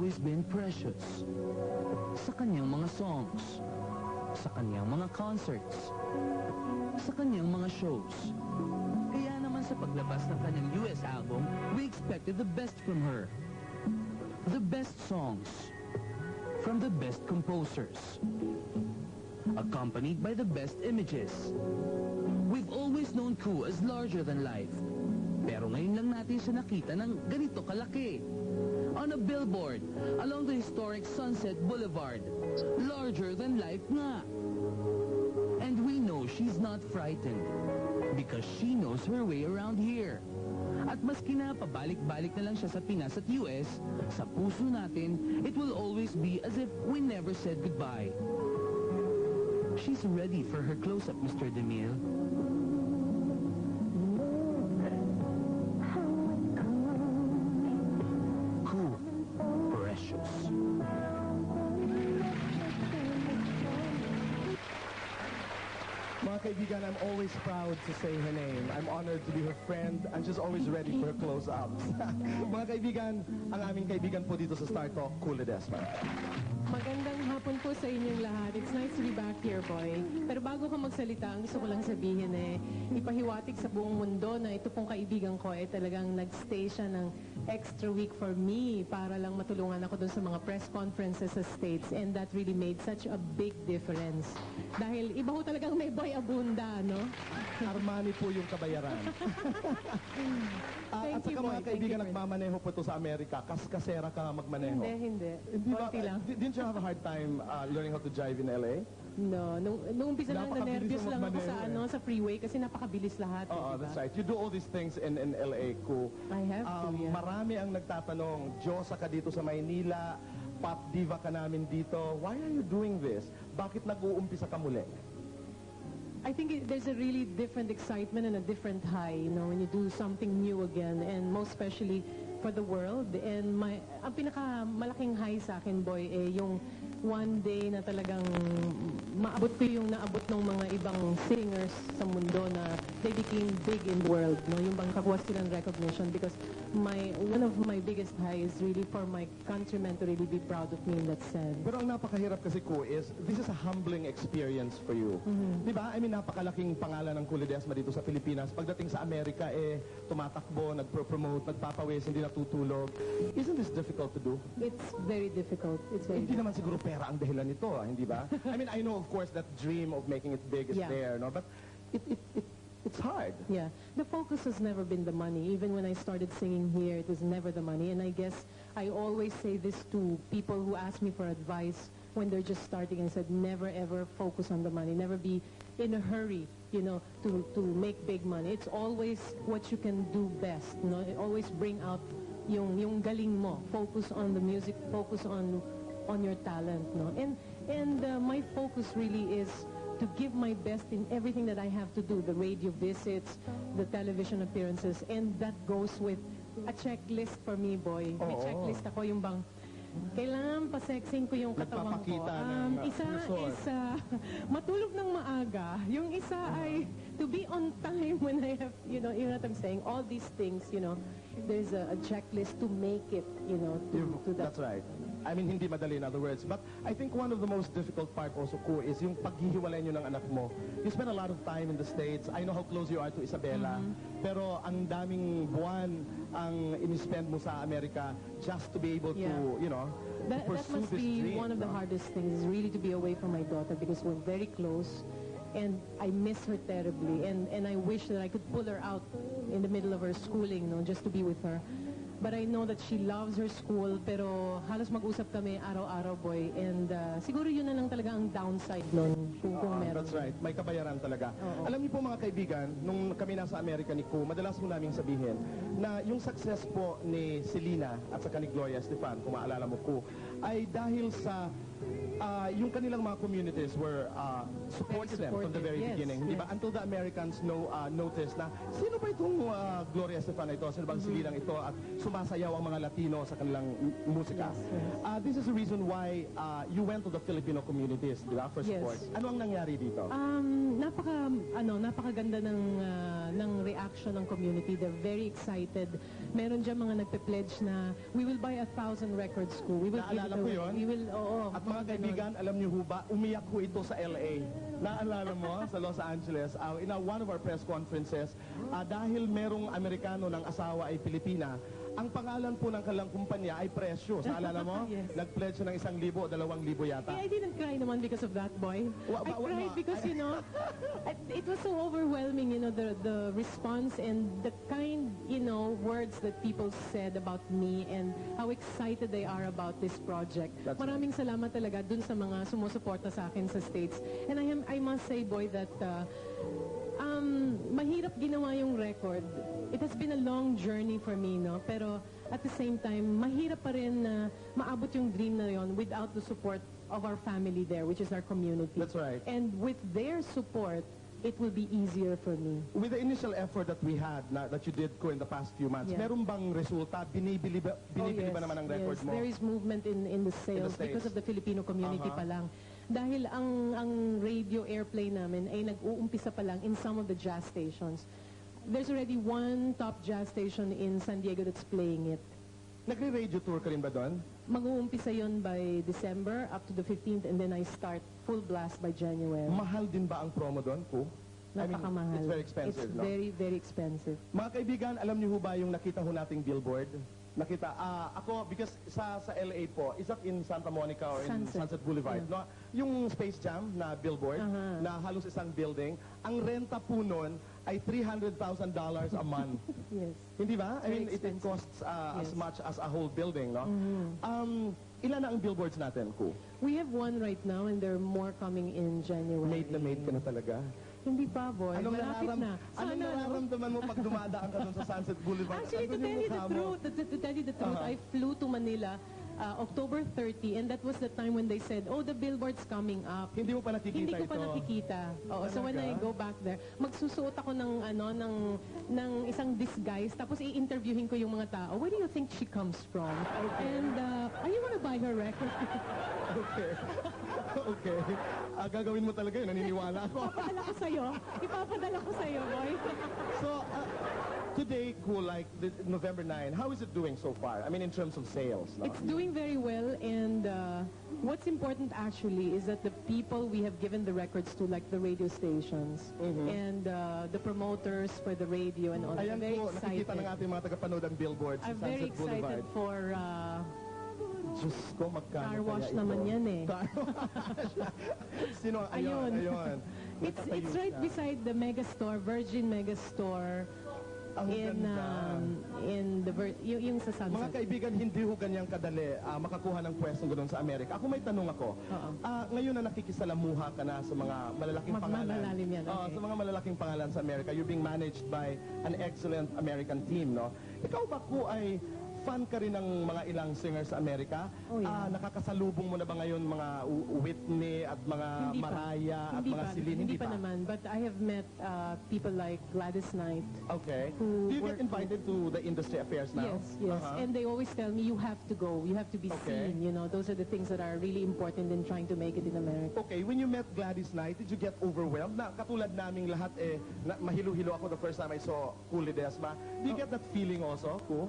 always been precious. Sa kanyang mga songs, sa kanyang mga concerts, sa kanyang mga shows. Kaya naman sa paglabas ng kanyang US album, we expected the best from her. The best songs, from the best composers, accompanied by the best images. We've always known Kuh as larger than life. Pero ngayon lang natin siya nakita ng ganito kalaki. On a billboard, along the historic Sunset Boulevard. Larger than life nga. And we know she's not frightened. Because she knows her way around here. At maski na pabalik-balik na lang siya sa Pinas at US, sa puso natin, it will always be as if we never said goodbye. She's ready for her close-up, Mr. DeMille. Kuh, precious. Mga kaibigan, I'm always proud to say her name. I'm honored to be her friend, and she's always ready for her close-ups. Mga kaibigan, ang aming kaibigan po dito sa Star Talk, Kuh Ledesma. Magandang hapon po sa inyong lahat. It's nice to be back here, boy. Pero bago ka magsalita, ang gusto ko lang sabihin ipahiwatig sa buong mundo na ito pong kaibigan ko talagang nag-stay siya ng extra week for me para lang matulungan ako dun sa mga press conferences sa States, and that really made such a big difference. Dahil iba ho talagang may Boy Abunda, no? Armani po yung kabayaran. At saka mga kaibigan, nagmamaneho po ito sa Amerika. Kasera ka nga magmaneho. Hindi. Ba, didn't you have a hard time learning how to drive in LA? No. Nung umpisa lang, na-nervous lang ako sa freeway kasi napakabilis lahat. Oo, that's right. You do all these things in LA, Kuh. I have to, yeah. Marami ang nagtatanong, Diyosa ka dito sa Maynila, pop diva ka namin dito. Why are you doing this? Bakit nag-uumpisa ka muli? I think there's a really different excitement and a different high, when you do something new again, and most especially for the world. And ang pinakamalaking high sa akin, boy, yung one day na talagang maabot ko yung naabot ng mga ibang singers sa mundo na they became big in the world, yung bang kakuha sila ng recognition, because one of my biggest high is really for my countrymen to really be proud of me in that sense. Pero ang napakahirap kasi, Kuh, is this is a humbling experience for you. Di ba? I mean, napakalaking pangalan ng Kuh Ledesma dito sa Pilipinas. Pagdating sa Amerika, tumatakbo, nagpro-promote, nagpapawis, hindi natutulog. Isn't this difficult to do? It's very difficult. Hindi naman siguro pera ang dahilan nito, hindi ba? I mean, I know, of course, that dream of making it big is there, no? But it's hard. Yeah. The focus has never been the money. Even when I started singing here, it was never the money. And I guess I always say this to people who ask me for advice when they're just starting, and said, never ever focus on the money. Never be in a hurry, to make big money. It's always what you can do best, Always bring out yung galing mo. Focus on the music, focus on your talent, And my focus really is to give my best in everything that I have to do, the radio visits, the television appearances, and that goes with a checklist for me, boy. May checklist ako, yung bang kailangan pa-sexing ko yung katawan ko. Isa is matulog ng maaga. Yung isa ay to be on time when I have, you know what I'm saying? All these things, there's a checklist to make it, to that. That's right. I mean, hindi madali, in other words. But I think one of the most difficult part also, Kuh, is yung paghihiwalay nyo ng anak mo. You spend a lot of time in the States. I know how close you are to Isabela. Pero ang daming buwan ang in-spend mo sa Amerika just to be able to, That must be one of the hardest things, is really to be away from my daughter, because we're very close. And I miss her terribly. And I wish that I could pull her out in the middle of her schooling, just to be with her. But I know that she loves her school, pero halos mag-usap kami araw-araw, boy. And siguro yun na lang talaga ang downside nun, kung meron. That's right. May kabayaran talaga. Alam niyo po, mga kaibigan, nung kami nasa Amerika ni Kuh, madalas mo naming sabihin na yung success po ni Selena at saka ni Gloria Estefan, kung maalala mo, Kuh, ay dahil sa yung kanilang mga communities were supported them from the very supportive, yes, beginning. Di ba? yes. Until the Americans noticed na, sino ba itong Gloria Estefan ito? Sino bang silinang ito? At sumasayaw ang mga Latino sa kanilang musika. Yes, yes. This is the reason why you went to the Filipino communities, di ba? For Yes. support. Ano ang nangyari dito? Napakaganda ng reaction ng community. They're very excited. Meron dyan mga nagpe-pledge na we will buy 1,000 records ko. We will give it Naalala ko away. yun. We will, oo. At mga kaibigan, alam niyo ho ba, umiyak ho ito sa LA. Naalala mo, sa Los Angeles, in one of our press conferences, dahil merong Amerikano ng asawa ay Pilipina, ang pangalan po ng kanilang kumpanya ay Precious. Naalala mo? Yes. Nag-pledge siya ng 1,000 o 2,000 yata. I didn't cry naman because of that, boy. I cried because, it was so overwhelming, the response and the kind, words that people said about me and how excited they are about this project. That's Maraming salamat talaga dun sa mga sumusuporta sa akin sa States. And I must say, boy, that mahirap ginawa yung record. It has been a long journey for me, no? Pero at the same time, mahirap pa rin na maabot yung dream na yon without the support of our family there, which is our community. That's right. And with their support, it will be easier for me. With the initial effort that we had, that you did ko in the past few months, Yeah. meron bang resulta? Binibili ba naman ang record yes. mo? There is movement in the sales States. because of the Filipino community pa lang. Dahil ang radio airplay namin ay nag-uumpisa pa lang in some of the jazz stations. There's already one top jazz station in San Diego that's playing it. Nagre-radio tour ka rin ba doon? Mag-uumpisa yon by December up to the 15th and then I start full blast by January. Mahal din ba ang promo doon, Kuh? Napakamahal. It's very expensive, It's no? very, very expensive. Mga kaibigan, alam niyo ho ba yung nakita ho nating billboard? Nakita, ako, because sa LA po, is that in Santa Monica or in Sunset Boulevard, no? Yung Space Jam na billboard, na halos isang building, ang renta po nun ay $300,000 a month. Yes. Hindi ba? I mean, it costs as much as a whole building, no? Ilan na ang billboards natin, Kuh? We have one right now and there are more coming in January. Made na made ka na talaga. Hindi pa, boy. Malapit na. Anong nararamdaman mo pag dumadaan ka doon sa Sunset Boulevard? Actually, to tell you the truth, I flew to Manila October 30 and that was the time when they said, oh, the billboard's coming up. Hindi mo pa nakikita Hindi ko ito? pa nakikita. Oo, so when I go back there, magsusuot ako ng isang disguise tapos i-interviewin ko yung mga tao. Where do you think she comes from? And are you wanna buy her record? Okay. Okay. Gagawin mo talaga yun, naniniwala ako. Ipapadala ko sa'yo, boy. So, today, Kuh, like November 9, how is it doing so far? I mean, in terms of sales. No? It's doing very well, and what's important actually is that the people we have given the records to, like the radio stations and the promoters for the radio and all, Ayan I'm very po, nakikita excited. ng ating mga tagapanood ang billboards sa I'm very Sunset Boulevard. excited for Diyos ko, magkano car wash kaya ito? naman yan eh. Car wash. Sino? Ayun. It's right beside the megastore, Virgin Megastore. Ang ganda. Yung sa Sunset. Mga kaibigan, hindi ho ganyang kadali makakuha ng pwestong gano'n sa Amerika. Ako may tanong ako. Ngayon na nakikisalamuha ka na sa mga malalaking pangalan. Malalim yan, okay. Sa mga malalaking pangalan sa Amerika, you're being managed by an excellent American team, no? Ikaw ba ko ay fan ka rin ng mga ilang singers sa Amerika? Oh, yeah. Nakakasalubong mo na ba ngayon mga Whitney at mga Mariah at mga Celine? Hindi pa naman. But I have met people like Gladys Knight. Okay. Do you get invited to the industry affairs now? Yes. And they always tell me, you have to go. You have to be seen. Those are the things that are really important in trying to make it in America. Okay, when you met Gladys Knight, did you get overwhelmed? Na katulad naming lahat mahilo-hilo ako the first time I saw Kuh Ledesma. Do you get that feeling also, Kuh?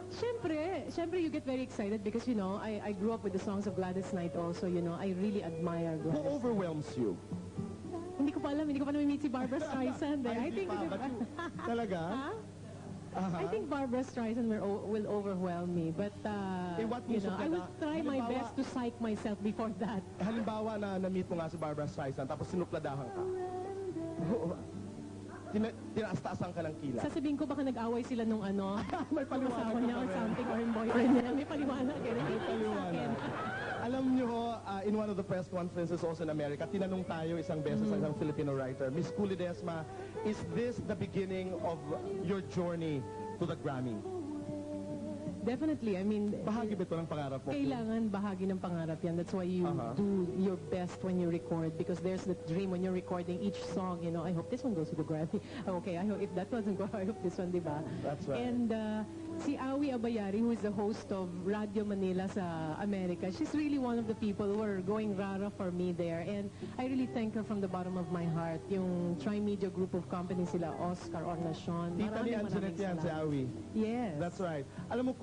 Siyempre, you get very excited because, I grew up with the songs of Gladys Knight also, I really admire Gladys. Who overwhelms you? Hindi ko pa alam, hindi ko pa namimit si Barbara Streisand. I think, talaga? I think Barbara Streisand will overwhelm me, but, I will try my best to psych myself before that. Halimbawa na na-meet mo nga si Barbara Streisand, tapos sinupladahan ka. Tinaas-taasan ka ng kila. Sasabihin ko baka nag-away sila nung May paliwanag niya or something or yung boyfriend niya. May paliwanag. May paliwanag. Alam niyo ho, in one of the press conferences also in America, tinanong tayo isang beses isang Filipino writer, Miss Kuh Ledesma, is this the beginning of your journey to the Grammy? Definitely. I mean, Bahagi ba ito ng pangarap mo? kailangan bahagi ng pangarap yan. That's why you do your best when you record, because there's the dream when you're recording each song, you know, I hope this one goes to the Grammy. Okay, I hope if that doesn't go, I hope this one, diba? That's right. And si Awi Abayari, who is the host of Radio Manila sa America, she's really one of the people who are going rara for me there. And I really thank her from the bottom of my heart. Yung Tri-Media Group of Companies sila, Oscar, Ornacion. Tita ni Anjanette yan, si Awi. Yes. That's right. Alam mo,